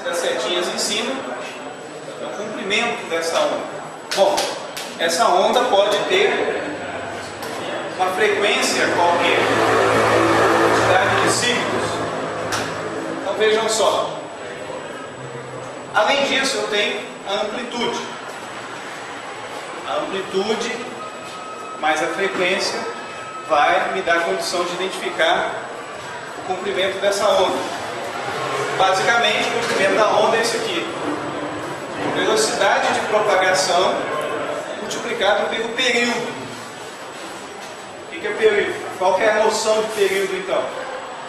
Das setinhas em cima é o comprimento dessa onda. Bom, essa onda pode ter uma frequência qualquer, quantidade de ciclos. Então vejam só. Além disso, eu tenho a amplitude. A amplitude mais a frequência vai me dar a condição de identificar o comprimento dessa onda. Basicamente, o comprimento da onda é esse aqui. Velocidade de propagação multiplicado pelo período. O que é período? Qual que é a noção de período, então?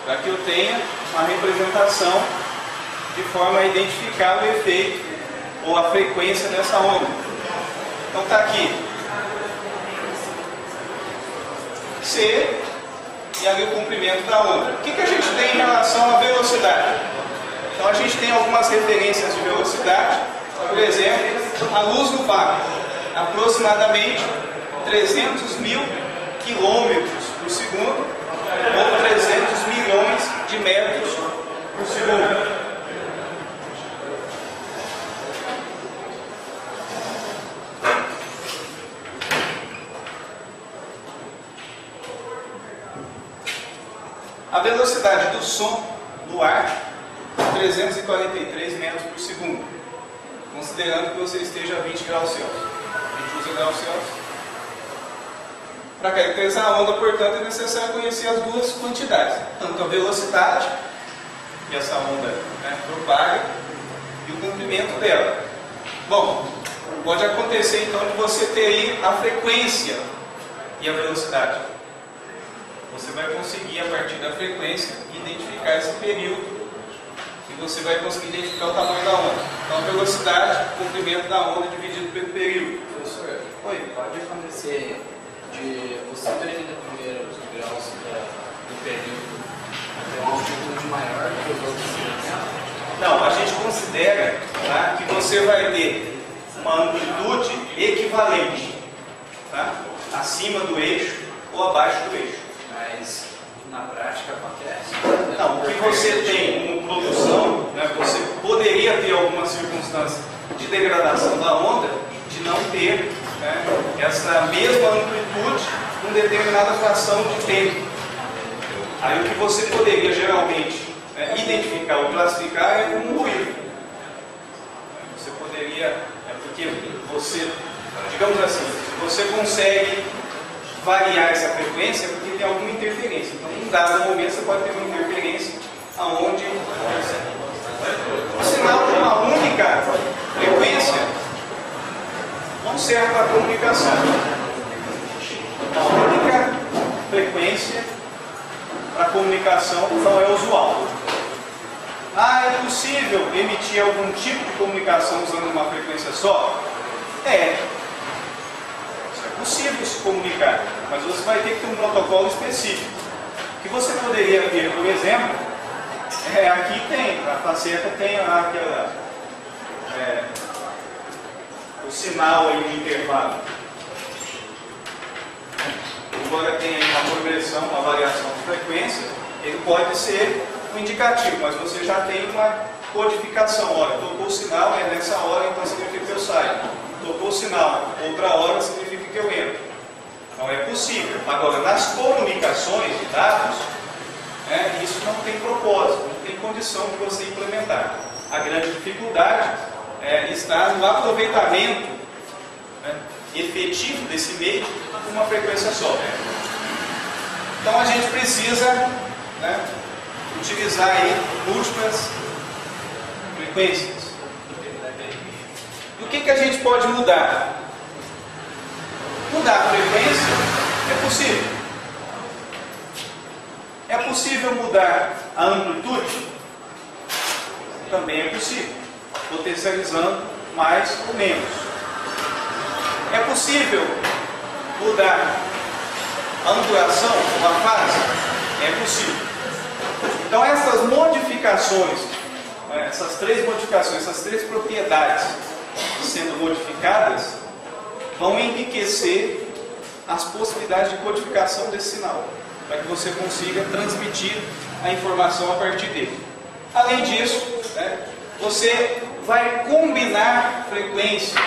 Para que eu tenha uma representação de forma a identificar o efeito ou a frequência dessa onda. Então está aqui C e ali o comprimento da onda. O que a gente tem em relação à velocidade? Então a gente tem algumas referências de velocidade. Por exemplo, a luz no vácuo, aproximadamente 300 mil quilômetros por segundo ou 300 milhões de metros por segundo. A velocidade do som no ar é 343 metros por segundo, considerando que você esteja a 20 graus Celsius. 20 graus Celsius. Para caracterizar a onda, portanto, é necessário conhecer as duas quantidades, tanto a velocidade que essa onda propaga e o comprimento dela. Bom, pode acontecer então de você ter aí a frequência e a velocidade. Você vai conseguir, a partir da frequência, identificar esse período e você vai conseguir identificar o tamanho da onda. Então, a velocidade, o comprimento da onda dividido pelo período. Professor, oi? Pode acontecer de você ter no primeiro grau do período ter uma amplitude maior do que os outros? Não, a gente considera que você vai ter uma amplitude equivalente, acima do eixo ou abaixo do eixo. Mas na prática acontece? Não, o que você tem como produção, você poderia ter alguma circunstância de degradação da onda, de não ter essa mesma amplitude com determinada fração de tempo. Aí o que você poderia geralmente identificar ou classificar é como um ruído. Você poderia, porque você, digamos assim, se você consegue variar essa frequência, porque tem alguma interferência. Então, em um dado momento, você pode ter uma interferência onde o sinal de uma única frequência não serve para a comunicação. Uma única frequência para a comunicação não é usual. É possível emitir algum tipo de comunicação usando uma frequência só? É possível se comunicar, mas você vai ter que ter um protocolo específico. O que você poderia ter, por exemplo, aqui tem, a faceta tem aquela, o sinal aí de intervalo. Embora tenha uma progressão, uma variação de frequência, ele pode ser um indicativo, mas você já tem uma codificação. Olha, tocou o sinal, nessa hora, então significa que eu saio. Tocou o sinal, outra hora significa que eu entro. Não é possível. Agora, nas comunicações de dados, isso não tem propósito, não tem condição de você implementar. A grande dificuldade está no aproveitamento efetivo desse meio com uma frequência só. Então a gente precisa utilizar aí múltiplas frequências. E o que a gente pode mudar? Mudar a frequência é possível. É possível mudar a amplitude? Também é possível, potencializando mais ou menos. É possível mudar a ondulação, a fase? É possível. Então essas modificações, essas três modificações, essas três propriedades sendo modificadas, vão enriquecer as possibilidades de codificação desse sinal, para que você consiga transmitir a informação a partir dele. Além disso, você vai combinar frequências,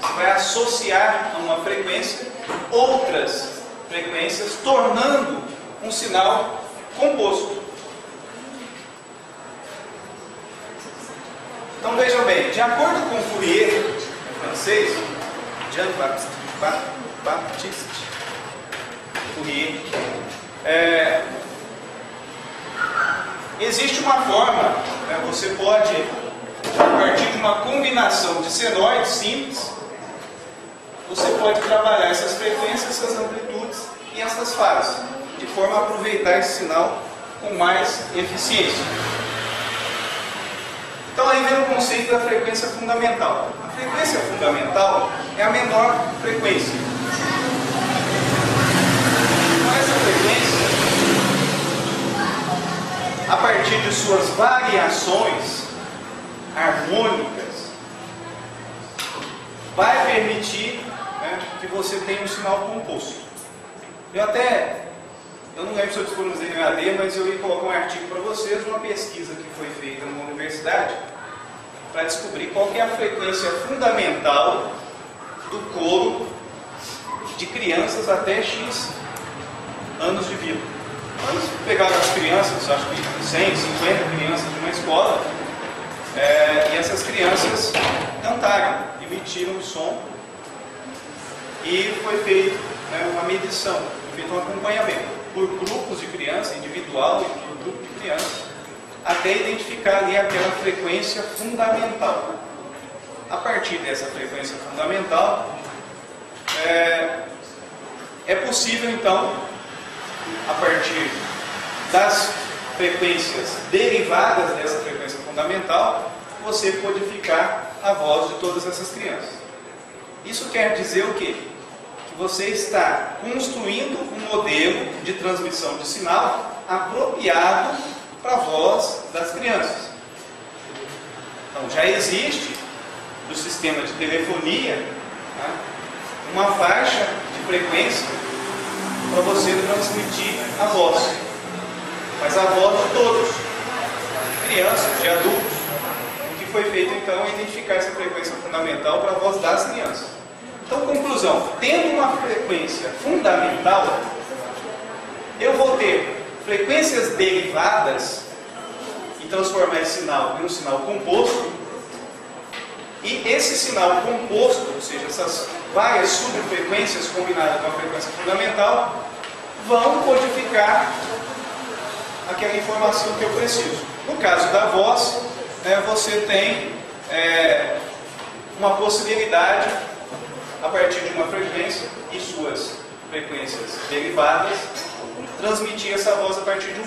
você vai associar a uma frequência outras frequências, tornando um sinal composto. Então vejam bem, de acordo com Fourier, francês, Jean-Baptiste Fourier, existe uma forma, você pode, a partir de uma combinação de senoides simples, você pode trabalhar essas frequências, essas amplitudes e essas fases, de forma a aproveitar esse sinal com mais eficiência. Então aí vem o conceito da frequência fundamental. A frequência fundamental é a menor frequência. Então essa frequência, a partir de suas variações harmônicas, vai permitir que você tenha um sinal composto. Eu não lembro se eu disponibilizei no EAD, mas eu ia colocar um artigo para vocês, uma pesquisa que foi feita numa universidade, para descobrir qual que é a frequência fundamental do coro de crianças até X anos de vida. Então, eles pegaram as crianças, acho que 100, 50 crianças de uma escola, e essas crianças cantaram, emitiram o som, e foi feita uma medição, foi feito um acompanhamento por grupos de crianças, individual e por grupo de crianças, até identificar ali aquela frequência fundamental. A partir dessa frequência fundamental, é possível então, a partir das frequências derivadas dessa frequência fundamental, você codificar a voz de todas essas crianças. Isso quer dizer o quê? Que você está construindo um modelo de transmissão de sinal apropriado para a voz das crianças. Então já existe no sistema de telefonia uma faixa de frequência para você transmitir a voz, mas a voz de todos, de crianças, de adultos. O que foi feito então é identificar essa frequência fundamental para a voz das crianças. Então, conclusão, tendo uma frequência fundamental, eu vou ter frequências derivadas e transformar esse sinal em um sinal composto, e esse sinal composto, ou seja, essas várias subfrequências combinadas com a frequência fundamental, vão codificar aquela informação que eu preciso. No caso da voz, você tem uma possibilidade, a partir de uma frequência e suas frequências derivadas, transmitir essa voz a partir de um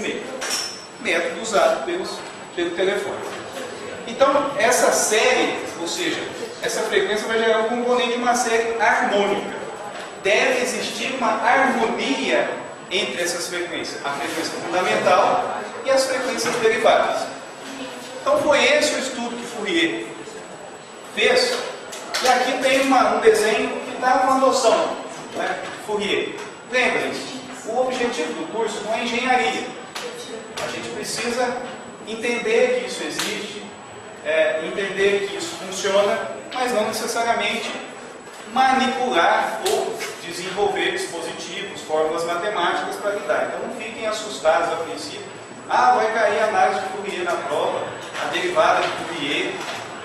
método usado pelo telefone. Então, essa série, ou seja, essa frequência vai gerar um componente de uma série harmônica. Deve existir uma harmonia entre essas frequências, a frequência fundamental e as frequências derivadas. Então, foi esse o estudo que Fourier fez. E aqui tem um desenho que dá uma noção, de Fourier. Lembrem-se, o objetivo do curso não é engenharia. A gente precisa entender que isso existe, entender que isso funciona, mas não necessariamente manipular ou desenvolver dispositivos, fórmulas matemáticas para lidar. Então não fiquem assustados a princípio. Vai cair a análise de Fourier na prova, a derivada de Fourier,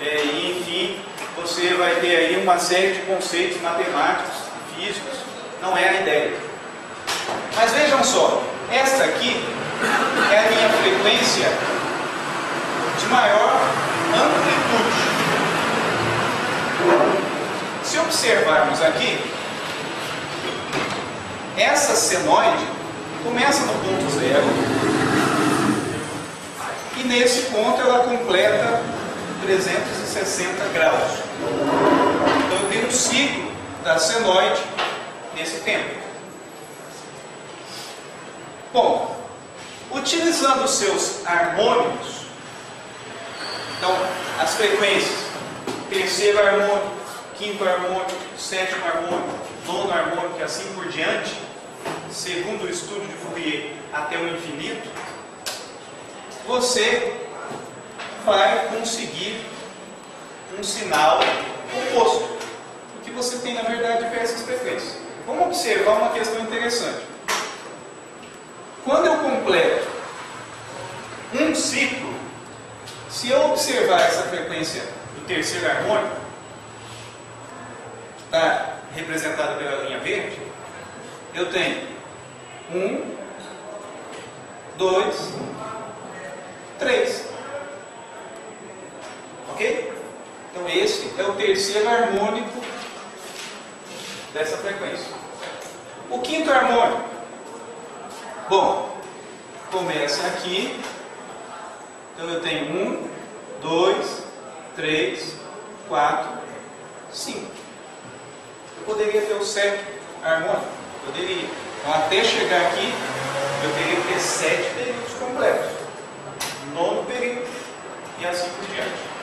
e enfim, você vai ter aí uma série de conceitos matemáticos, físicos. Não é a ideia. Mas vejam só, esta aqui é a minha frequência de maior amplitude. Se observarmos aqui, essa senoide começa no ponto zero e nesse ponto ela completa 360 graus. Então eu tenho um ciclo da senoide nesse tempo. Bom, utilizando os seus harmônicos, então as frequências, terceiro harmônico, quinto harmônico, sétimo harmônico, nono harmônico e assim por diante, segundo o estudo de Fourier, até o infinito, você vai conseguir um sinal composto, porque você tem, na verdade, diversas frequências. Vamos observar uma questão interessante. Quando eu completo um ciclo, se eu observar essa frequência do terceiro harmônico, que está representada pela linha verde, eu tenho 1, 2, 3. Ok? Então esse é o terceiro harmônico dessa frequência. O quinto harmônico, bom, começa aqui. Então eu tenho 1, 2, 3, 4, 5. Eu poderia ter o sétimo harmônico? Poderia. Então até chegar aqui, eu teria que ter 7 períodos completos. 9º período e assim por diante.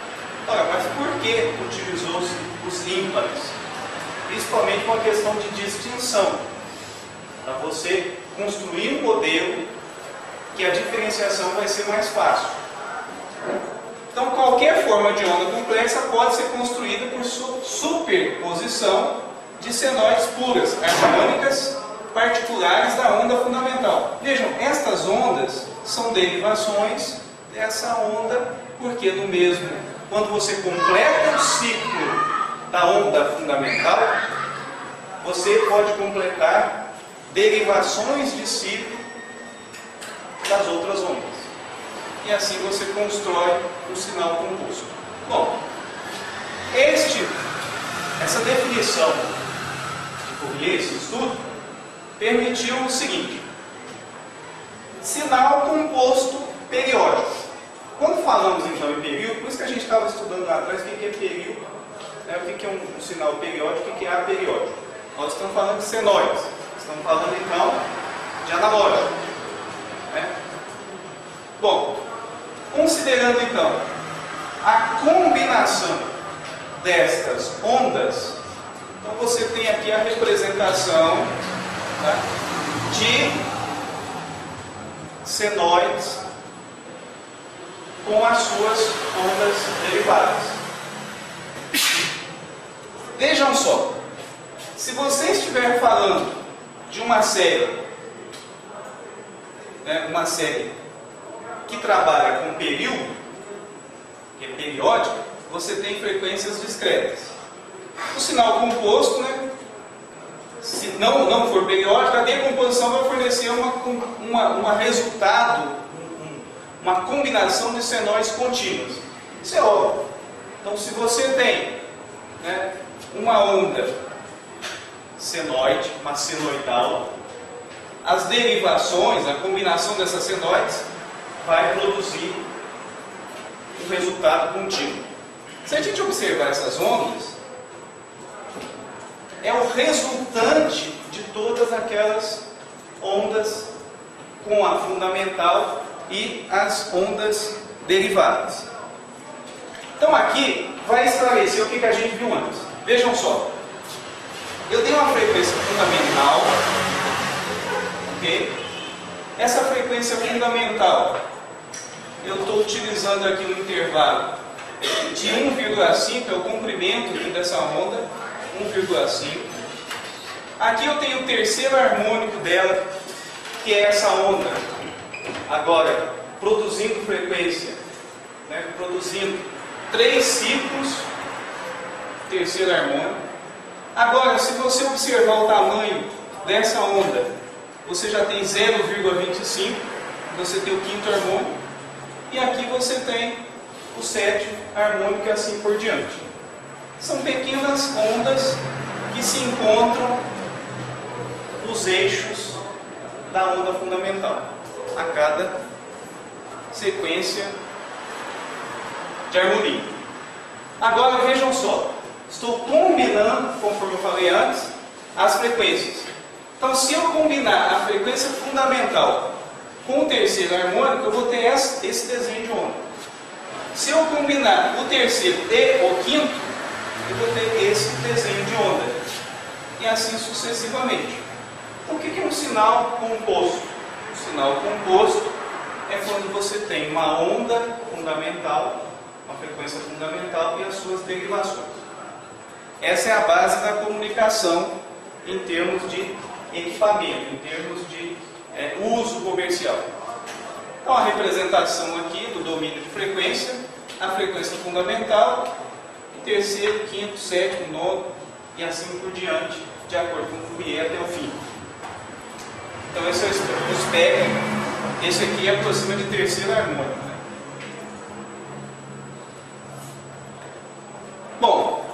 Ora, mas por que utilizou-se os ímpares? Principalmente com a questão de distinção. Para você construir um modelo que a diferenciação vai ser mais fácil. Então, qualquer forma de onda complexa pode ser construída por superposição de senoides puras, harmônicas particulares da onda fundamental. Vejam, estas ondas são derivações dessa onda, porque no mesmo, quando você completa o ciclo da onda fundamental, você pode completar derivações de ciclo das outras ondas. E assim você constrói um sinal composto. Bom, essa definição de Fourier, esse estudo, permitiu o seguinte: sinal composto periódico. Quando falamos então em período, por isso que a gente estava estudando lá atrás o que é período, né, o que é um sinal periódico e o que é aperiódico. Nós estamos falando de senoides, estamos falando então de analógico. Né? Bom, considerando então a combinação destas ondas, então você tem aqui a representação, tá, de senoides com as suas ondas derivadas. Vejam só, se você estiver falando de uma série, né, uma série que trabalha com período, que é periódica, você tem frequências discretas. O sinal composto, né, se não for periódico, a decomposição vai fornecer uma resultado, uma combinação de senoides contínuas. Isso é óbvio. Então, se você tem, né, uma onda senoide, uma senoidal, as derivações, a combinação dessas senoides vai produzir um resultado contínuo. Se a gente observar essas ondas, é o resultante de todas aquelas ondas com a fundamental e as ondas derivadas. Então aqui vai esclarecer o que a gente viu antes. Vejam só, eu dei uma frequência fundamental, ok? Essa frequência fundamental, eu estou utilizando aqui no intervalo de 1,5, é o comprimento aqui dessa onda, 1,5. Aqui eu tenho o terceiro harmônico dela, que é essa onda, agora produzindo frequência, né, produzindo 3 ciclos, terceiro harmônico. Agora, se você observar o tamanho dessa onda, você já tem 0,25, você tem o quinto harmônico, e aqui você tem o sétimo harmônico e assim por diante. São pequenas ondas que se encontram nos eixos da onda fundamental, a cada sequência de harmonia. Agora vejam só, estou combinando, conforme eu falei antes, as frequências. Então, se eu combinar a frequência fundamental com o terceiro harmônico, eu vou ter esse desenho de onda. Se eu combinar o terceiro e o quinto, eu vou ter esse desenho de onda. E assim sucessivamente. Então, o que é um sinal composto? Um sinal composto é quando você tem uma onda fundamental uma frequência fundamental e as suas derivações. Essa é a base da comunicação em termos de equipamento, em termos de uso comercial. Então, a representação aqui do domínio de frequência, a frequência fundamental, terceiro, quinto, sétimo, nono e assim por diante, de acordo com o Fourier até o fim. Então, esse é o espectro. Esse aqui é por cima de terceiro harmônico. Né? Bom,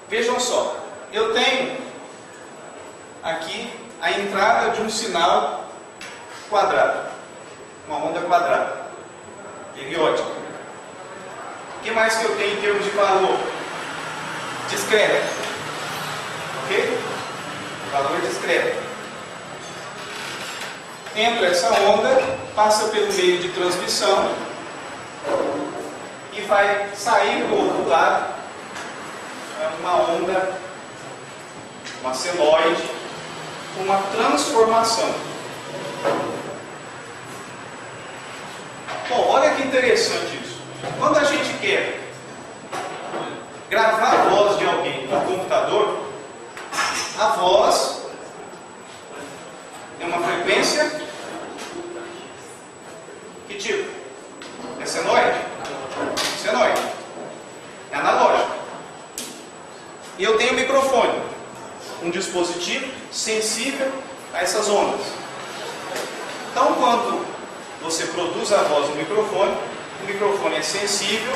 vejam só, eu tenho aqui a entrada de um sinal quadrado, uma onda quadrada, periódica. O que mais que eu tenho em termos de valor? Discreto. Ok? Valor discreto. Entra essa onda, passa pelo meio de transmissão e vai sair do outro lado uma onda, uma senoide, com uma transformação. Bom, olha que interessante isso. Quando a gente quer gravar a voz de alguém no computador, a voz é uma frequência. Que tipo? É senoide? Senoide. É analógico. E eu tenho um microfone, um dispositivo sensível a essas ondas. Então, quando você produz a voz no microfone, o microfone é sensível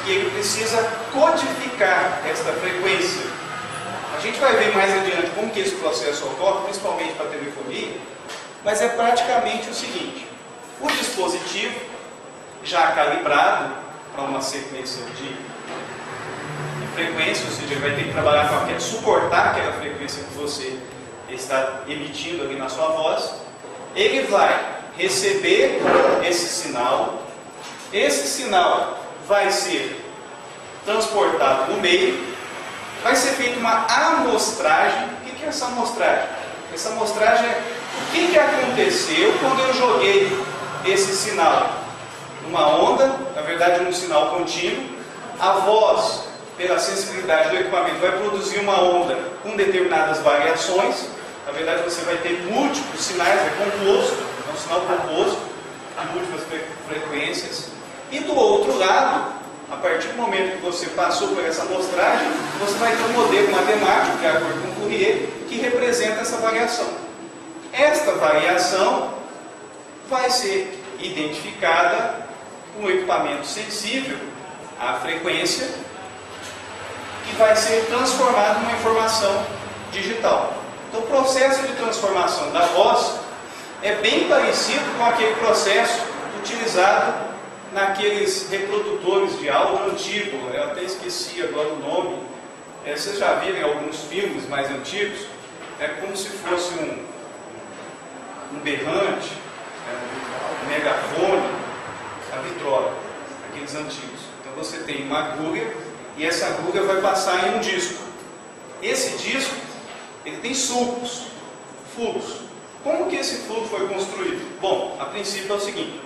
e ele precisa codificar esta frequência. A gente vai ver mais adiante como que esse processo ocorre, principalmente para a telefonia, mas é praticamente o seguinte: o dispositivo já calibrado para uma sequência de frequência, ou seja, ele vai ter que trabalhar com aquela, suportar aquela frequência que você está emitindo ali na sua voz. Ele vai receber esse sinal vai ser transportado no meio, vai ser feita uma amostragem. O que é essa amostragem? Essa amostragem é o que aconteceu quando eu joguei esse sinal numa onda, na verdade num sinal contínuo. A voz, pela sensibilidade do equipamento, vai produzir uma onda com determinadas variações. Na verdade você vai ter múltiplos sinais, é composto, é um sinal composto de múltiplas frequências. E do outro lado, a partir do momento que você passou por essa amostragem, você vai ter um modelo matemático, de acordo com o Fourier, que representa essa variação. Esta variação vai ser identificada com um equipamento sensível à frequência e vai ser transformado numa informação digital. Então, o processo de transformação da voz é bem parecido com aquele processo utilizado naqueles reprodutores de áudio antigo. Eu até esqueci agora o nome. Vocês já viram em alguns filmes mais antigos? É como se fosse um berrante, um megafone, a vitrola, aqueles antigos. Então você tem uma agulha e essa agulha vai passar em um disco. Esse disco, ele tem sulcos, fluxo. Como que esse fluxo foi construído? Bom, a princípio é o seguinte: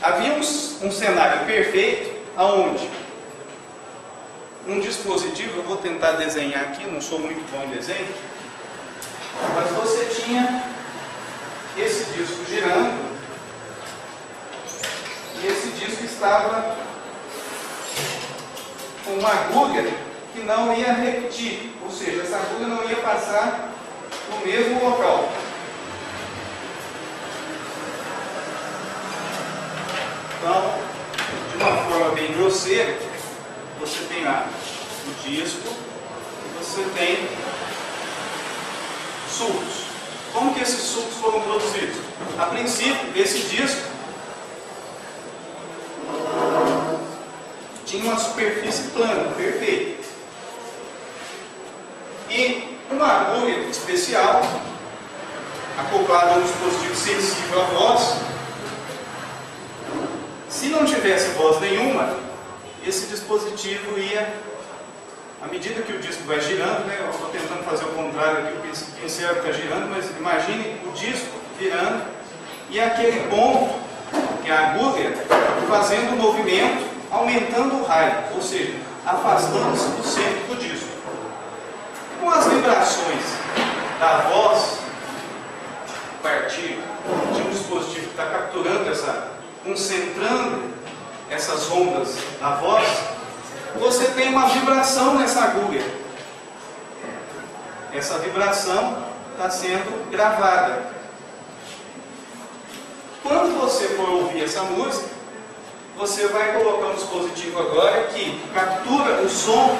havia um cenário perfeito aonde um dispositivo, eu vou tentar desenhar aqui, não sou muito bom em desenho, mas você tinha esse disco girando e esse disco estava com uma agulha que não ia repetir, ou seja, essa agulha não ia passar no mesmo local. Então, de uma forma bem grosseira, você tem lá o disco e você tem sulcos. Como que esses sulcos foram produzidos? A princípio, esse disco tinha uma superfície plana, perfeita. E uma agulha especial, acoplada a um dispositivo sensível à voz. Se não tivesse voz nenhuma, esse dispositivo ia, à medida que o disco vai girando, né, eu estou tentando fazer o contrário aqui, o pincel está girando, mas imagine o disco virando e aquele ponto, que é a agulha fazendo o movimento, aumentando o raio, ou seja, afastando-se do centro do disco. Com as vibrações da voz, a partir de um dispositivo que está capturando concentrando essas ondas da voz, você tem uma vibração nessa agulha. Essa vibração está sendo gravada. Quando você for ouvir essa música, você vai colocar um dispositivo agora que captura o som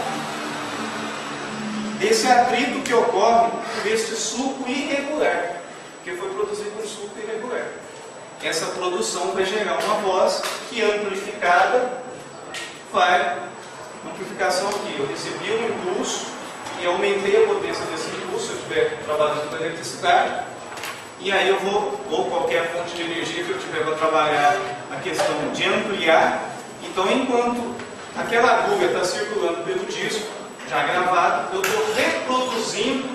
desse atrito que ocorre deste sulco irregular, que foi produzido um sulco irregular. Essa produção vai gerar uma voz que, amplificada, vai, amplificação aqui, eu recebi um impulso e aumentei a potência desse impulso, se eu estiver trabalhando com eletricidade, e aí eu vou, ou qualquer fonte de energia que eu tiver, vou trabalhar a questão de ampliar. Então, enquanto aquela agulha está circulando pelo disco, já gravado, eu estou reproduzindo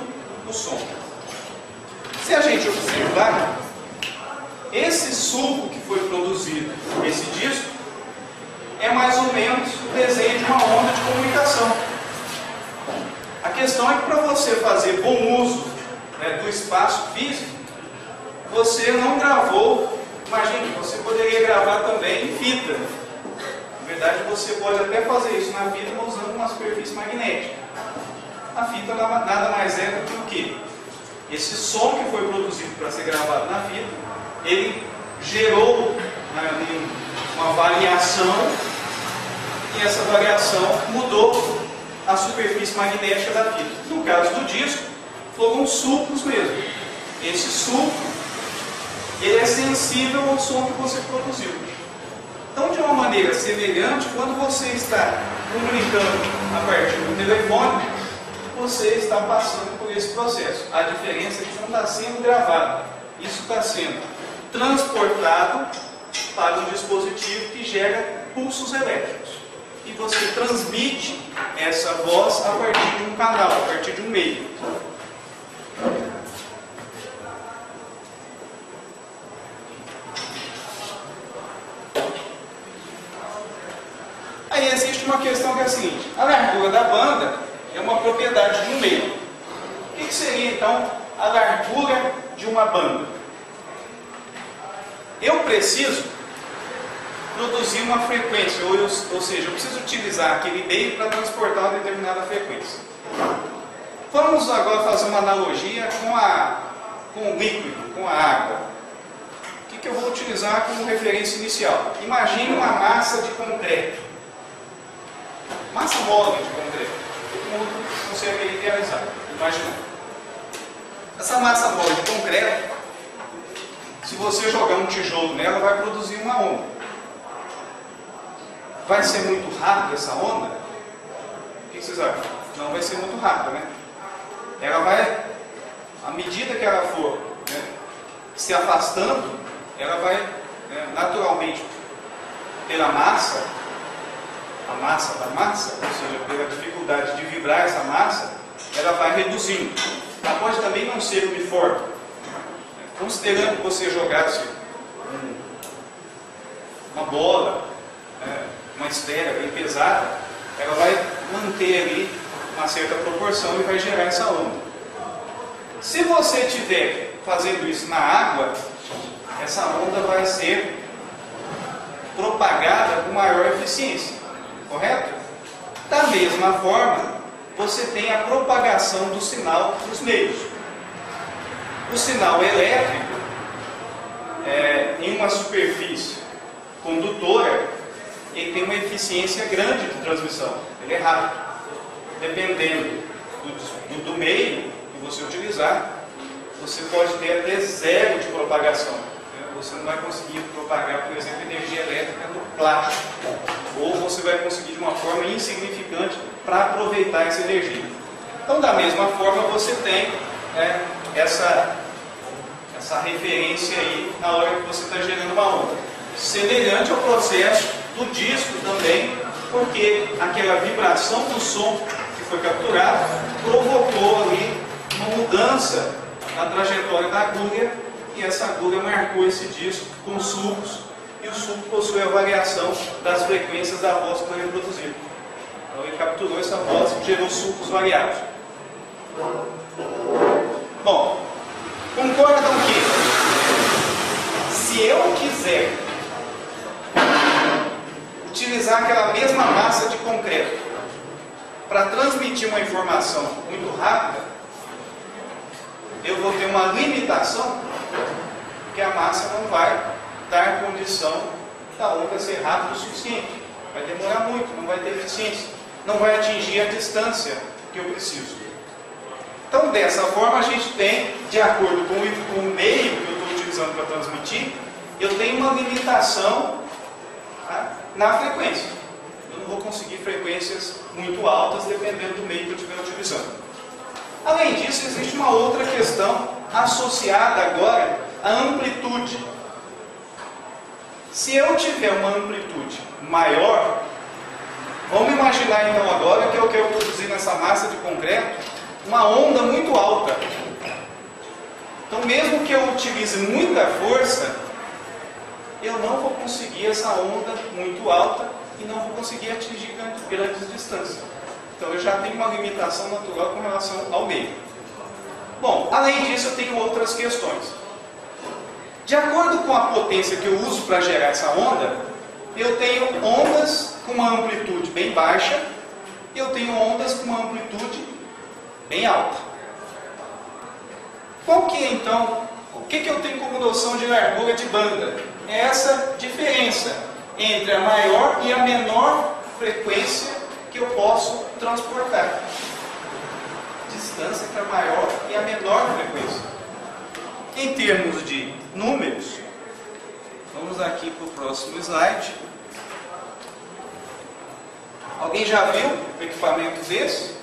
o som. Se a gente observar, esse sulco que foi produzido nesse disco é mais ou menos o desenho de uma onda de comunicação. A questão é que para você fazer bom uso, né, do espaço físico, você não gravou. Imagine, você poderia gravar também em fita. Na verdade, você pode até fazer isso na fita usando uma superfície magnética. A fita nada mais é do que o quê? Esse som que foi produzido para ser gravado na fita, ele gerou, né, uma variação, e essa variação mudou a superfície magnética da fita. No caso do disco, foram sulcos mesmo. Esse sulco, ele é sensível ao som que você produziu. Então, de uma maneira semelhante, quando você está comunicando a partir do telefone, você está passando por esse processo. A diferença é que não está sendo gravado. Isso está sendo transportado para um dispositivo que gera pulsos elétricos. E você transmite essa voz a partir de um canal, a partir de um meio. Aí existe uma questão que é a seguinte: a largura da banda é uma propriedade de um meio. O que seria então a largura de uma banda? Eu preciso produzir uma frequência, ou seja, eu preciso utilizar aquele meio para transportar uma determinada frequência. Vamos agora fazer uma analogia com o líquido, com a água. O que eu vou utilizar como referência inicial? Imagine uma massa de concreto. Massa móvel de concreto. Todo mundo consegue idealizar, imaginar. Essa massa móvel de concreto, se você jogar um tijolo nela, vai produzir uma onda. Vai ser muito rápida essa onda? O que vocês acham? Não vai ser muito rápida, né? Ela vai, à medida que ela for, né, se afastando, ela vai, né, naturalmente, pela massa, a massa da massa, ou seja, pela dificuldade de vibrar essa massa, ela vai reduzindo. Ela pode também não ser uniforme. Considerando que você jogasse uma bola, uma esfera bem pesada, ela vai manter ali uma certa proporção e vai gerar essa onda. Se você estiver fazendo isso na água, essa onda vai ser propagada com maior eficiência, correto? Da mesma forma, você tem a propagação do sinal nos meios. O sinal elétrico, em uma superfície condutora, ele tem uma eficiência grande de transmissão, ele é rápido. Dependendo do meio que você utilizar, você pode ter até zero de propagação. Você não vai conseguir propagar, por exemplo, energia elétrica no plástico, ou você vai conseguir de uma forma insignificante para aproveitar essa energia. Então, da mesma forma, você tem essa referência aí na hora que você está gerando uma onda. Semelhante ao processo do disco também, porque aquela vibração do som que foi capturado provocou ali uma mudança na trajetória da agulha, e essa agulha marcou esse disco com sulcos, e o sulco possui a variação das frequências da voz que foi reproduzida. Então ele capturou essa voz e gerou sulcos variados. Bom, concordam que se eu quiser utilizar aquela mesma massa de concreto para transmitir uma informação muito rápida, eu vou ter uma limitação, porque a massa não vai dar condição da onda ser rápida o suficiente. Vai demorar muito, não vai ter eficiência, não vai atingir a distância que eu preciso. Então, dessa forma, a gente tem, de acordo com o meio que eu estou utilizando para transmitir, eu tenho uma limitação, tá, na frequência. Eu não vou conseguir frequências muito altas dependendo do meio que eu estiver utilizando. Além disso, existe uma outra questão associada agora à amplitude. Se eu tiver uma amplitude maior, vamos imaginar então agora que eu quero produzir nessa massa de concreto uma onda muito alta. Então, mesmo que eu utilize muita força, eu não vou conseguir essa onda muito alta e não vou conseguir atingir grandes distâncias. Então eu já tenho uma limitação natural com relação ao meio. Bom, além disso eu tenho outras questões. De acordo com a potência que eu uso para gerar essa onda, eu tenho ondas com uma amplitude bem baixa e eu tenho ondas com uma amplitude bem alta. Qual que é então, o que eu tenho como noção de largura de banda? É essa diferença entre a maior e a menor frequência que eu posso transportar. Distância entre a maior e a menor frequência. Em termos de números, vamos aqui para o próximo slide. Alguém já viu um equipamento desse?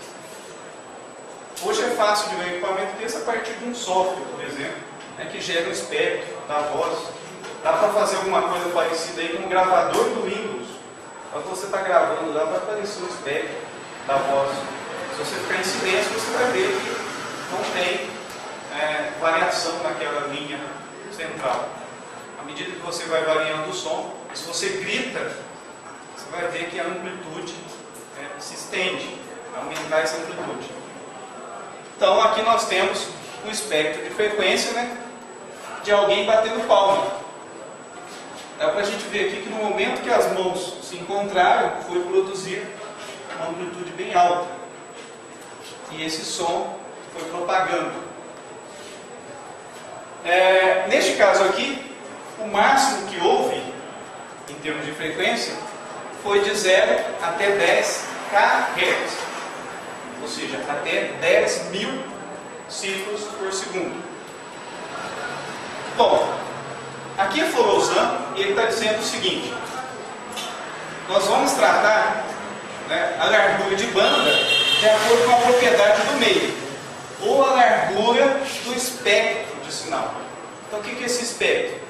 Hoje é fácil de ver um equipamento desse a partir de um software, por exemplo, né, que gera o espectro da voz. Dá para fazer alguma coisa parecida aí com um gravador do Windows. Quando você está gravando lá, vai aparecer o espectro da voz. Se você ficar em silêncio, você vai ver que não tem variação naquela linha central. À medida que você vai variando o som, se você grita, você vai ver que a amplitude se estende, aumentar essa amplitude. Então aqui nós temos um espectro de frequência, né, de alguém batendo palma. Dá para a gente ver aqui que no momento que as mãos se encontraram, foi produzir uma amplitude bem alta. E esse som foi propagando. Neste caso aqui, o máximo que houve, em termos de frequência, foi de 0 até 10 kHz. Ou seja, até 10.000 ciclos por segundo. Bom, aqui é Forozan, ele está dizendo o seguinte: nós vamos tratar, né, a largura de banda de acordo com a propriedade do meio, ou a largura do espectro de sinal. Então o que é esse espectro?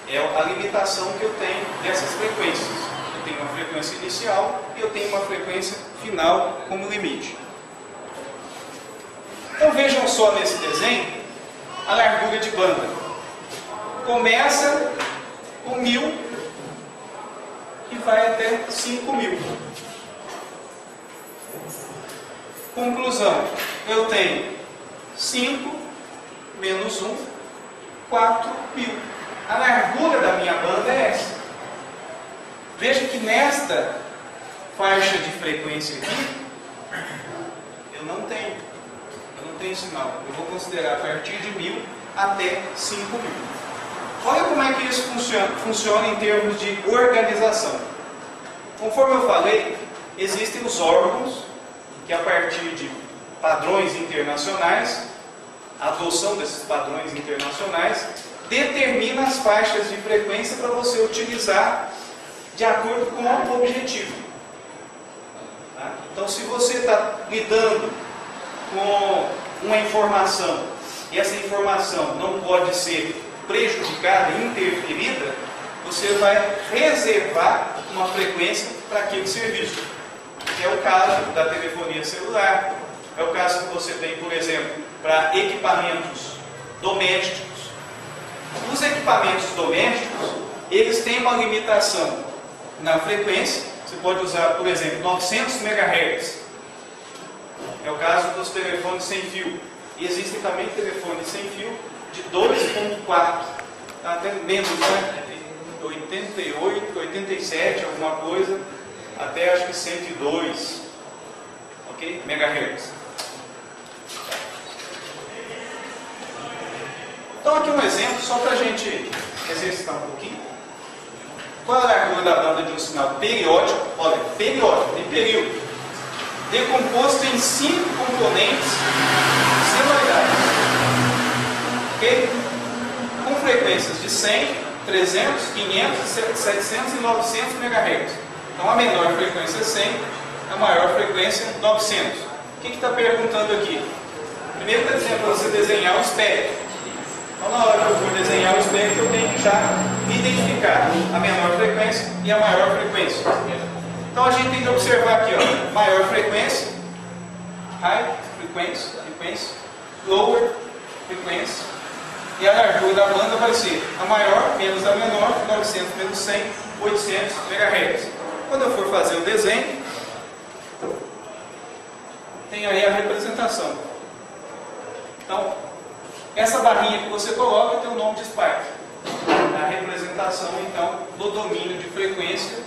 É a limitação que eu tenho dessas frequências. Eu tenho uma frequência inicial e eu tenho uma frequência final como limite. Então vejam só nesse desenho a largura de banda. Começa com 1000 e vai até 5000. Conclusão: eu tenho 5 menos 1, 4000. A largura da minha banda é essa. Veja que nesta faixa de frequência aqui, eu não tenho sinal. Eu vou considerar a partir de 1000 até 5000. Olha como é que isso funciona em termos de organização. Conforme eu falei, existem os órgãos que, a partir de padrões internacionais, a adoção desses padrões internacionais, determina as faixas de frequência para você utilizar de acordo com o objetivo. Tá? Então, se você está lidando com uma informação e essa informação não pode ser prejudicada, interferida, você vai reservar uma frequência para aquele serviço. Que é o caso da telefonia celular, é o caso que você tem, por exemplo, para equipamentos domésticos. Os equipamentos domésticos, eles têm uma limitação na frequência. Você pode usar, por exemplo, 900 MHz. É o caso dos telefones sem fio. E existem também telefones sem fio de 2.4, até menos, né? 88, 87, alguma coisa, até acho que 102, ok? MHz. Então aqui um exemplo, só para a gente exercitar um pouquinho. Qual é a largura da banda de um sinal periódico? Olha, periódico, tem período. Decomposto em 5 componentes senoidais. Ok? Com frequências de 100, 300, 500, 700 e 900 MHz. Então a menor frequência é 100, a maior frequência é 900. O que está perguntando aqui? Primeiro está dizendo para você desenhar o espectro. Então na hora que eu for desenhar o espectro eu tenho que já identificar a menor frequência e a maior frequência. Então a gente tem que observar aqui, ó, maior frequência, high frequência, lower frequência, e a largura da banda vai ser a maior menos a menor, 900 menos 100, 800 MHz. Quando eu for fazer o desenho, tem aí a representação. Então, essa barrinha que você coloca tem o nome de spike. A representação, então, do domínio de frequência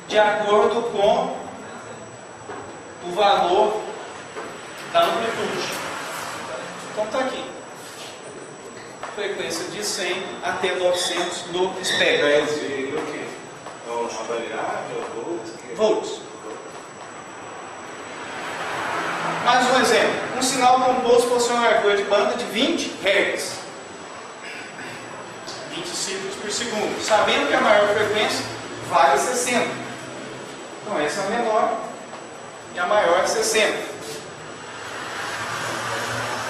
de acordo com o valor da amplitude. Então está aqui. Frequência de 100 até 900 no espectro. O quê? É uma variável, volts? Volts. Mais um exemplo. Um sinal composto possui uma largura de banda de 20 Hz. 20 ciclos por segundo. Sabendo que a maior frequência vale 60. Então essa é a menor e a maior é 60.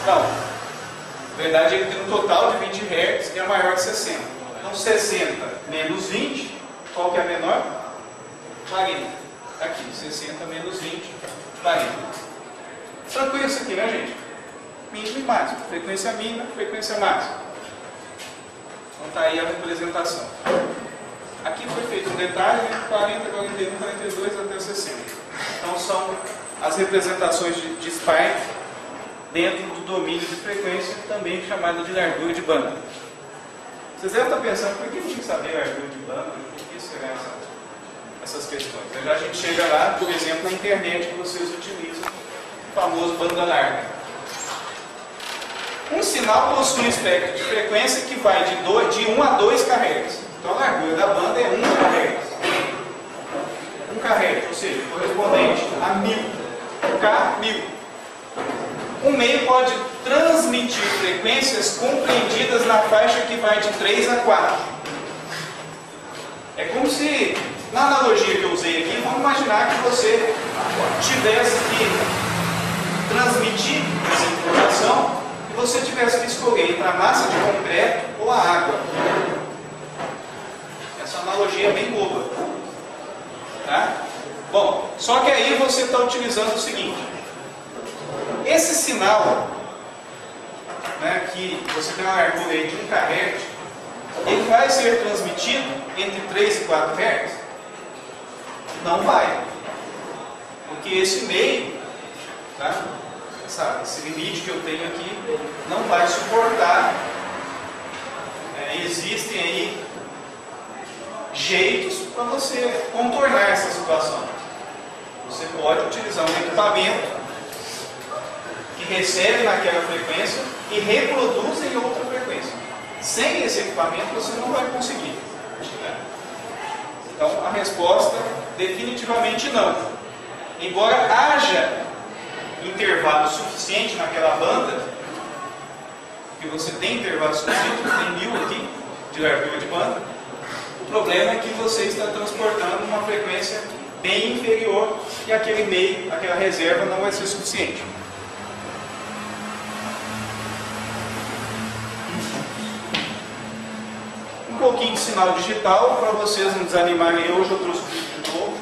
Então, na verdade ele tem um total de 20 Hz e a maior é 60. Então 60 menos 20, qual que é a menor? 40. Aqui, 60 menos 20, 40. Tranquilo isso aqui, né, gente? Mínimo e máximo. Frequência mínima, frequência máxima. Então está aí a representação. Aqui foi feito um detalhe, né? 40, 41, 42 até 60. Então são as representações de spike dentro do domínio de frequência, também chamado de largura de banda. Vocês devem estar pensando, por que a gente tem que saber largura de banda? Por que será essas questões? Já a gente chega lá, por exemplo, na internet que vocês utilizam, o famoso banda larga. Um sinal possui um espectro de frequência que vai de 1 a 2 kHz. Então a largura da banda é 1 kHz. 1 kHz, ou seja, correspondente a 1000. K, 1000. Um meio pode transmitir frequências compreendidas na faixa que vai de 3 a 4. É como se, na analogia que eu usei aqui, vamos imaginar que você tivesse que transmitir essa informação e você tivesse que escolher entre a massa de concreto ou a água. Essa analogia é bem boba. Tá? Bom, só que aí você está utilizando o seguinte. Esse sinal, né, que você tem uma largura de 1 kHz, ele vai ser transmitido entre 3 e 4 Hz? Não vai. Porque esse meio, tá, esse limite que eu tenho aqui, não vai suportar. Existem aí jeitos para você contornar essa situação. Você pode utilizar um equipamento que recebe naquela frequência e reproduz em outra frequência. Sem esse equipamento você não vai conseguir. Né? Então a resposta definitivamente não. Embora haja intervalo suficiente naquela banda, que você tem intervalo suficiente, tem 1000 aqui de largura de banda, o problema é que você está transportando uma frequência bem inferior e aquele meio, aquela reserva não vai ser suficiente. Um pouquinho de sinal digital, para vocês não desanimarem. Hoje eu trouxe um vídeo de novo.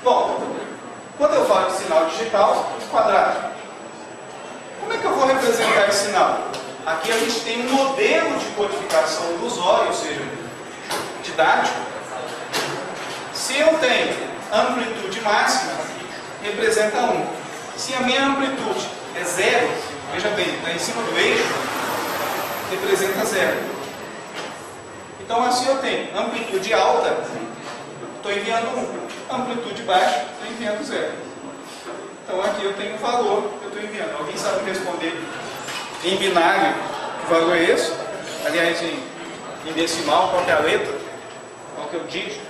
Bom, quando eu falo de sinal digital, quadrado, como é que eu vou representar representar esse sinal? Aqui a gente tem um modelo de codificação ilusório, ou seja, didático. Se eu tenho amplitude máxima, representa 1. Se a minha amplitude é 0, veja bem, está em cima do eixo, representa 0. Então assim eu tenho amplitude alta, estou enviando 1. Amplitude baixa, estou enviando 0. Então aqui eu tenho o valor que eu estou enviando. Alguém sabe responder em binário que valor é esse? Aliás, em decimal, qual que é a letra? Qual que é o dígito?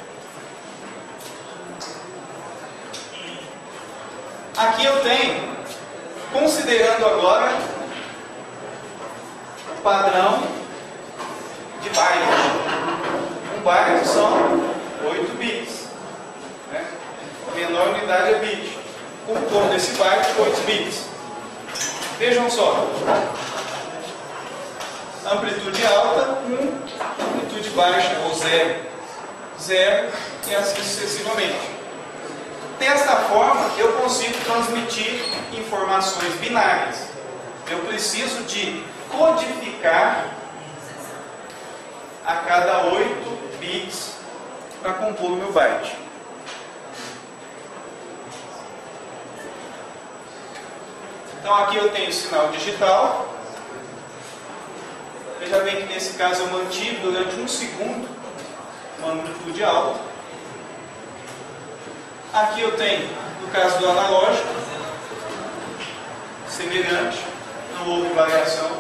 Aqui eu tenho, considerando agora o padrão de byte. Um byte são 8 bits. Né? A menor unidade é bit. Compondo esse byte, 8 bits. Vejam só. Amplitude alta, 1. Amplitude baixa, ou 0. 0 e assim sucessivamente. Desta forma, eu consigo transmitir informações binárias. Eu preciso de codificar a cada 8 bits para compor o meu byte. Então aqui eu tenho o sinal digital. Veja bem que nesse caso eu mantive durante 1 segundo uma amplitude alta. Aqui eu tenho, no caso do analógico, semelhante, não houve variação.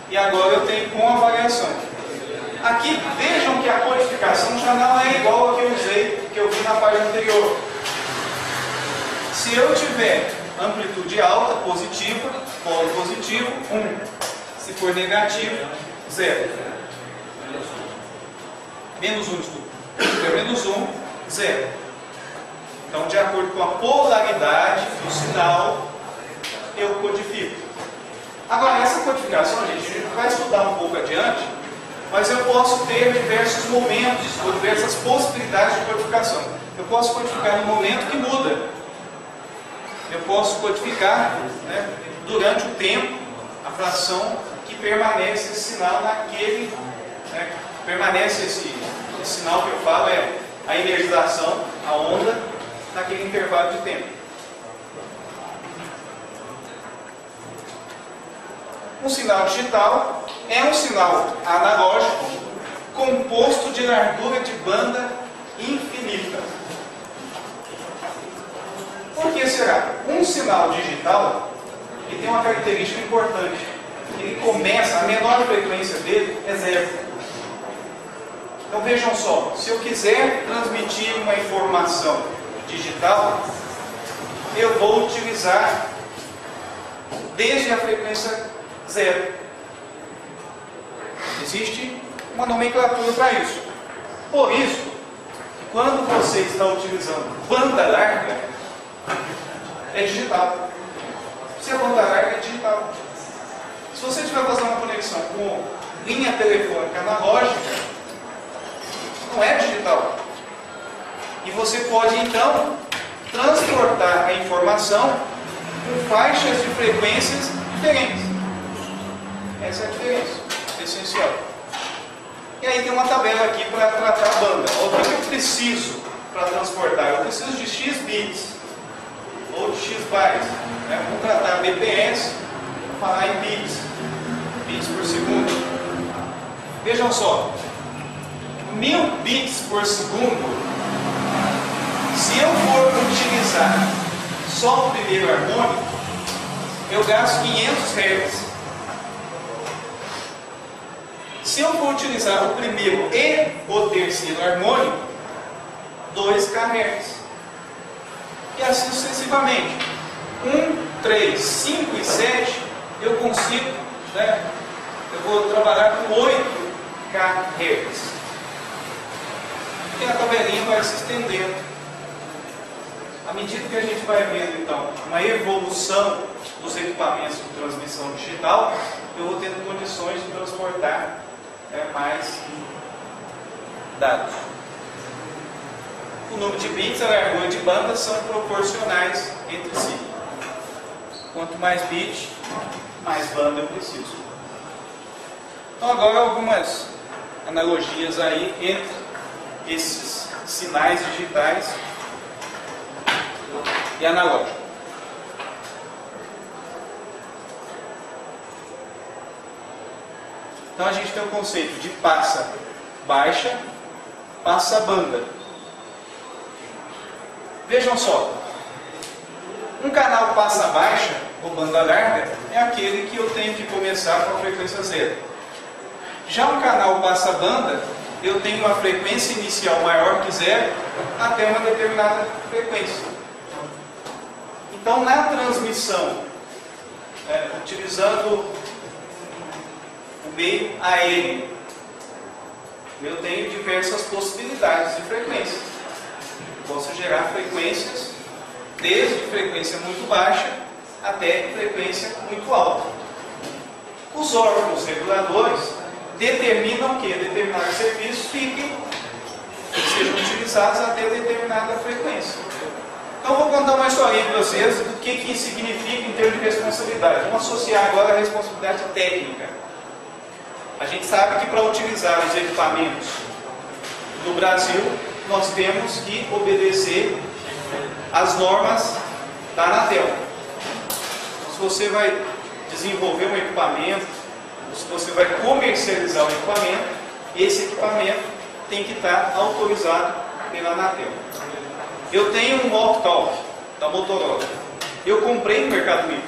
E agora eu tenho com a variação. Aqui vejam que a codificação já não é igual a que eu usei, que eu vi na página anterior. Se eu tiver amplitude alta, positiva, polo positivo, 1. Se for negativo, 0. Menos 1, desculpa. Se tiver menos 1, 0. Então, de acordo com a polaridade do sinal, eu codifico. Agora, essa codificação, gente, a gente vai estudar um pouco adiante, mas eu posso ter diversos momentos, ou diversas possibilidades de codificação. Eu posso codificar no momento que muda. Eu posso codificar, né, durante o tempo, a fração que permanece esse sinal naquele, né, permanece esse sinal que eu falo, é a energização, a onda, naquele intervalo de tempo. Um sinal digital é um sinal analógico composto de largura de banda infinita. Por que será? Um sinal digital ele tem uma característica importante. Ele começa, a menor frequência dele é 0. Então vejam só, se eu quiser transmitir uma informação digital, eu vou utilizar desde a frequência 0. Existe uma nomenclatura para isso. Por isso, quando você está utilizando banda larga, é digital. Se a banda larga é digital. Se você estiver fazendo uma conexão com linha telefônica analógica, não é digital. E você pode então transportar a informação com faixas de frequências diferentes. Essa é a diferença essencial. E aí tem uma tabela aqui para tratar a banda. O que eu preciso para transportar? Eu preciso de X bits ou de X bytes. Né? Vamos tratar BPS, vou falar em bits. Bits por segundo. Vejam só. 1000 bits por segundo. Se eu for utilizar só o primeiro harmônico, eu gasto 500 Hz. Se eu for utilizar o primeiro e o terceiro harmônico, 2 kHz. E assim sucessivamente. 1, 3, 5 e 7, eu consigo, né? Eu vou trabalhar com 8 kHz. E a tabelinha vai se estendendo. À medida que a gente vai vendo, então, uma evolução dos equipamentos de transmissão digital, eu vou tendo condições de transportar mais dados. O número de bits e a largura de banda são proporcionais entre si. Quanto mais bit, mais banda eu preciso. Então agora algumas analogias aí entre esses sinais digitais e analógico. Então a gente tem o conceito de passa baixa, passa banda. Vejam só, um canal passa baixa ou banda larga é aquele que eu tenho que começar com a frequência zero. Já um canal passa banda, eu tenho uma frequência inicial maior que zero até uma determinada frequência. Então na transmissão, utilizando o meio AM, eu tenho diversas possibilidades de frequência. Posso gerar frequências desde frequência muito baixa até frequência muito alta. Os órgãos reguladores determinam que determinados serviços sejam utilizados até determinada frequência. Então vou contar uma historinha para vocês do que significa em termos de responsabilidade. Vamos associar agora a responsabilidade técnica. A gente sabe que para utilizar os equipamentos no Brasil, nós temos que obedecer às normas da Anatel. Então, se você vai desenvolver um equipamento, se você vai comercializar o equipamento, esse equipamento tem que estar autorizado pela Anatel. Eu tenho um walk-talk da Motorola. Eu comprei no Mercado Livre.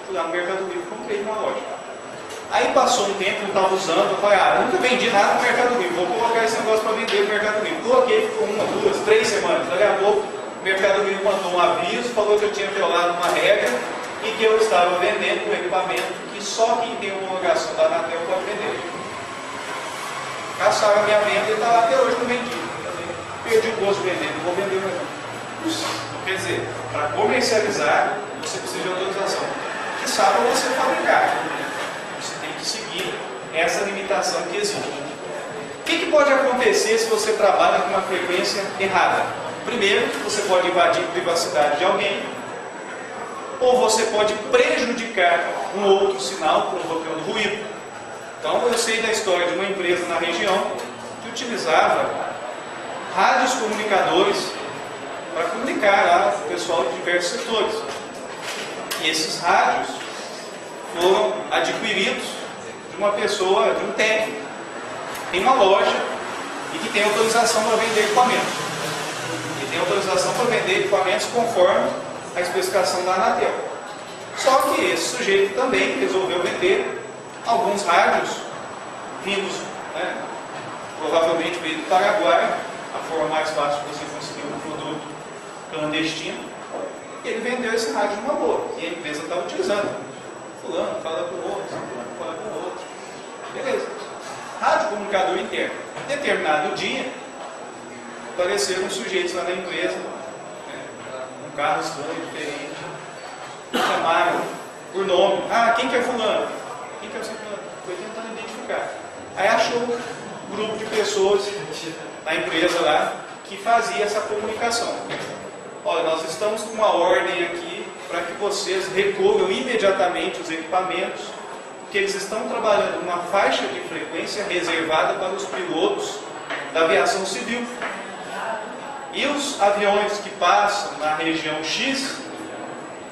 Fui lá no Mercado Livre, comprei numa loja. Aí passou um tempo, eu estava usando, eu falei, nunca vendi nada no Mercado Livre, vou colocar esse negócio para vender no Mercado Livre. Coloquei, ficou 1, 2, 3 semanas. Daqui a pouco, o Mercado Livre mandou um aviso, falou que eu tinha violado uma regra e que eu estava vendendo um equipamento que só quem tem homologação da Anatel pode vender. Caçaram a minha venda e está lá até hoje, não vendi. Perdi o gosto de vender, não vou vender mais. Quer dizer, para comercializar, você precisa de autorização. Que sabe você fabricar. Você tem que seguir essa limitação que existe. O que pode acontecer se você trabalha com uma frequência errada? Primeiro, você pode invadir a privacidade de alguém, ou você pode prejudicar um outro sinal, provocando ruído. Então, eu sei da história de uma empresa na região que utilizava rádios comunicadores para comunicar lá o pessoal de diversos setores. E esses rádios foram adquiridos de uma pessoa, de um técnico, tem uma loja e que tem autorização para vender equipamentos. E tem autorização para vender equipamentos conforme a especificação da Anatel. Só que esse sujeito também resolveu vender alguns rádios vindos, provavelmente veio do Paraguai, a forma mais fácil de você conseguir um produto clandestino. Ele vendeu esse rádio numa boa e a empresa estava utilizando. Fulano fala com o outro, fulano fala com o outro. Beleza. Rádio comunicador interno. Determinado dia, apareceram sujeitos lá na empresa, com carros diferentes. Chamaram por nome. Quem que é fulano? Quem que é o seu fulano? Foi tentando identificar. Aí achou um grupo de pessoas na empresa lá que fazia essa comunicação. Olha, nós estamos com uma ordem aqui para que vocês recolham imediatamente os equipamentos, porque eles estão trabalhando numa faixa de frequência reservada para os pilotos da aviação civil. E os aviões que passam na região X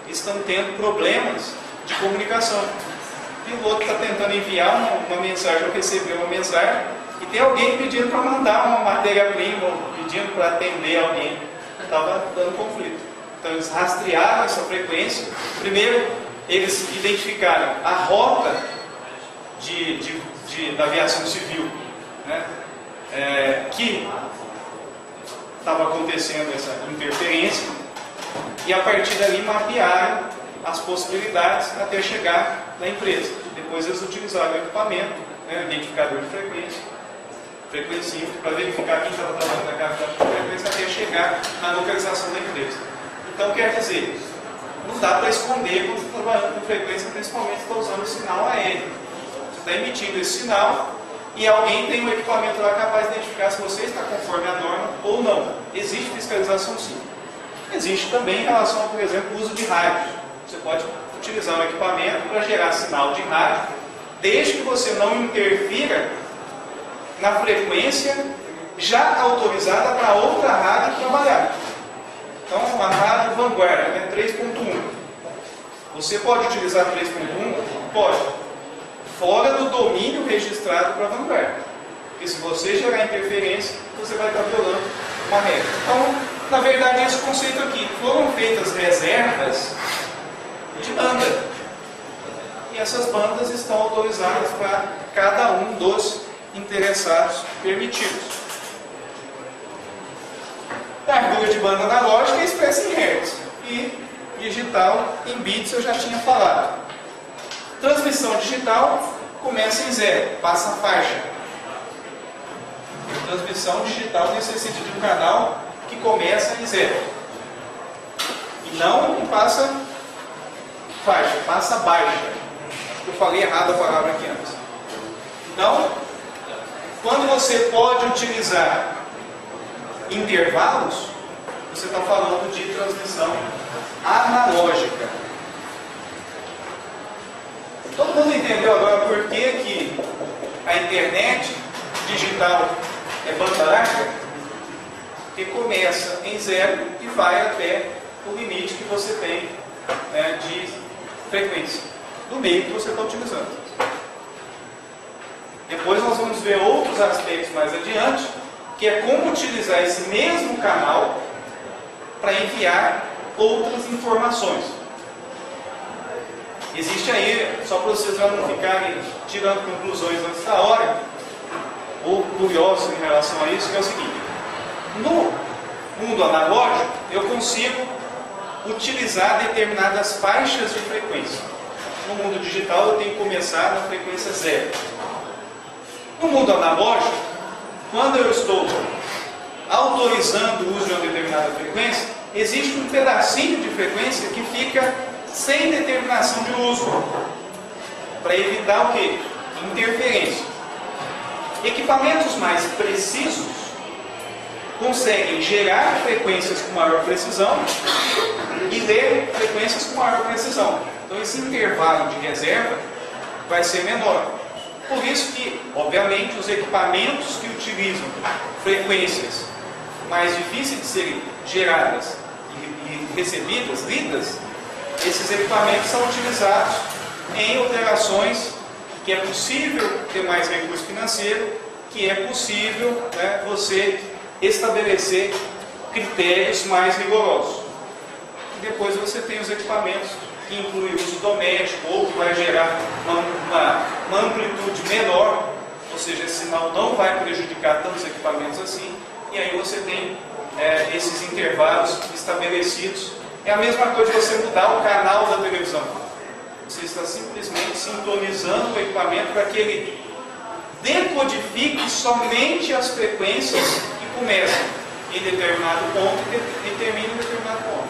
estão tendo problemas de comunicação. O piloto está tentando enviar uma mensagem, ou receber uma mensagem, e tem alguém pedindo para mandar uma matéria-prima, pedindo para atender alguém. Estava dando conflito. Então eles rastrearam essa frequência. Primeiro, eles identificaram a rota da aviação civil, que estava acontecendo essa interferência, e a partir dali mapearam as possibilidades até chegar na empresa. Depois eles utilizaram o equipamento, identificador de frequencímetro, para verificar quem estava trabalhando na cavidade de frequência até chegar na localização da empresa. Então quer dizer, não dá para esconder quando está trabalhando com frequência, principalmente se está usando o sinal AM. Você está emitindo esse sinal e alguém tem um equipamento lá capaz de identificar se você está conforme a norma ou não. Existe fiscalização sim. Existe também em relação, por exemplo, ao uso de rádios. Você pode utilizar um equipamento para gerar sinal de rádio, desde que você não interfira na frequência já autorizada para outra rádio trabalhar. Então, a rádio vanguarda é 3.1. Você pode utilizar 3.1? Pode. Fora do domínio registrado para vanguarda. Porque se você gerar interferência, você vai estar violando uma regra. Então, na verdade, esse conceito aqui. Foram feitas reservas de banda. E essas bandas estão autorizadas para cada um dos interessados permitidos. Largura de banda analógica é expressa em Hz. E digital em bits eu já tinha falado. Transmissão digital começa em 0, passa a faixa. Transmissão digital necessita de um canal que começa em 0. E não passa faixa, passa baixa. Eu falei errado a palavra aqui antes. Então, quando você pode utilizar intervalos, você está falando de transmissão analógica. Todo mundo entendeu agora por que a internet digital é banda larga? Porque começa em 0 e vai até o limite que você tem, né, de frequência do meio que você está utilizando. Depois nós vamos ver outros aspectos mais adiante, que é como utilizar esse mesmo canal para enviar outras informações. Existe aí, só para vocês não ficarem tirando conclusões antes da hora, ou curiosos em relação a isso, que é o seguinte: no mundo analógico, eu consigo utilizar determinadas faixas de frequência. No mundo digital, eu tenho que começar na frequência 0. No mundo analógico, quando eu estou autorizando o uso de uma determinada frequência, existe um pedacinho de frequência que fica sem determinação de uso, para evitar o quê? Interferência. Equipamentos mais precisos conseguem gerar frequências com maior precisão e ler frequências com maior precisão. Então esse intervalo de reserva vai ser menor. Por isso que, obviamente, os equipamentos que utilizam frequências mais difíceis de serem geradas e recebidas, lidas, esses equipamentos são utilizados em operações que é possível ter mais recurso financeiro, que é possível, né, você estabelecer critérios mais rigorosos. E depois você tem os equipamentos que incluem uso doméstico ou que vai gerar uma amplitude menor, ou seja, esse sinal não vai prejudicar tantos equipamentos assim, e aí você tem esses intervalos estabelecidos. É a mesma coisa de você mudar o canal da televisão. Você está simplesmente sintonizando o equipamento para que ele decodifique somente as frequências que começam em determinado ponto e terminam em determinado ponto.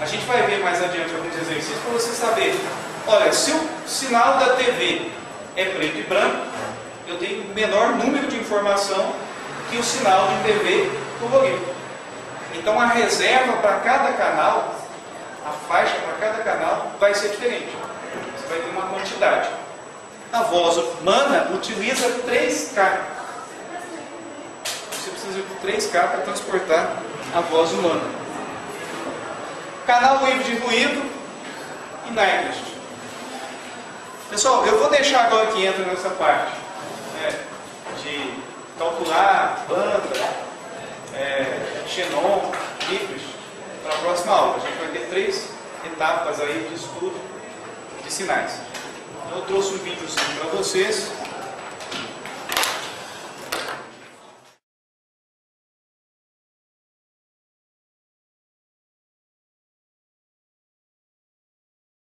A gente vai ver mais adiante alguns exercícios para você saber. Olha, se o sinal da TV é preto e branco, eu tenho menor número de informação que o sinal de TV colorido. Então a reserva para cada canal, a faixa para cada canal vai ser diferente. Você vai ter uma quantidade. A voz humana utiliza 3K. Você precisa de 3K para transportar a voz humana. Canal livre de ruído e Nyquist. Pessoal, eu vou deixar agora que entra nessa parte, né, de calcular banda, Xenon, Nyquist, para a próxima aula. A gente vai ter 3 etapas aí de estudo de sinais. Eu trouxe um vídeozinho para vocês.